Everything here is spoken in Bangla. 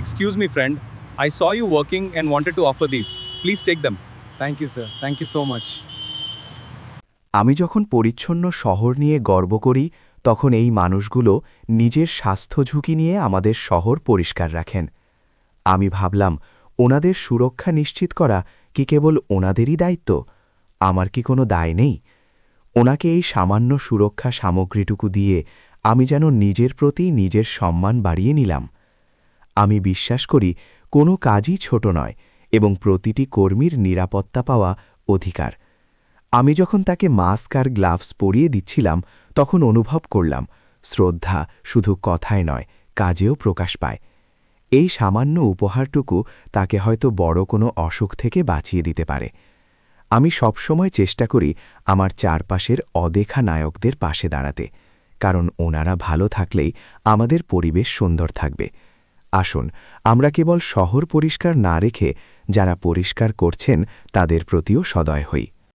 Excuse me, friend. I saw you working and wanted to offer these. Please take them. Thank you, sir. Thank you so much. আমি যখন পরিচ্ছন্ন শহর নিয়ে গর্ব করি তখন এই মানুষগুলো নিজের স্বাস্থ্য ঝুঁকি নিয়ে আমাদের শহর পরিষ্কার রাখেন। আমি ভাবলাম ওনাদের সুরক্ষা নিশ্চিত করা কি কেবল ওনাদেরই দায়িত্ব? আমার কি কোনো দায় নেই? ওনাকে এই সামান্য সুরক্ষা সামগ্রীটুকু দিয়ে আমি যেন নিজের প্রতি নিজের সম্মান বাড়িয়ে নিলাম। আমি বিশ্বাস করি কোনো কাজই ছোট নয় এবং প্রতিটি কর্মীর নিরাপত্তা পাওয়া অধিকার। আমি যখন তাকে মাস্ক আর গ্লাভস পরিয়ে দিচ্ছিলাম তখন অনুভব করলাম শ্রদ্ধা শুধু কথায় নয়, কাজেও প্রকাশ পায়। এই সামান্য উপহারটুকু তাকে হয়তো বড় কোনো অসুখ থেকে বাঁচিয়ে দিতে পারে। আমি সবসময় চেষ্টা করি আমার চারপাশের অদেখা নায়কদের পাশে দাঁড়াতে, কারণ ওনারা ভালো থাকলেই আমাদের পরিবেশ সুন্দর থাকবে। আসুন আমরা কেবল শহর পরিষ্কার না রেখে যারা পরিষ্কার করছেন তাদের প্রতিও সদয় হই।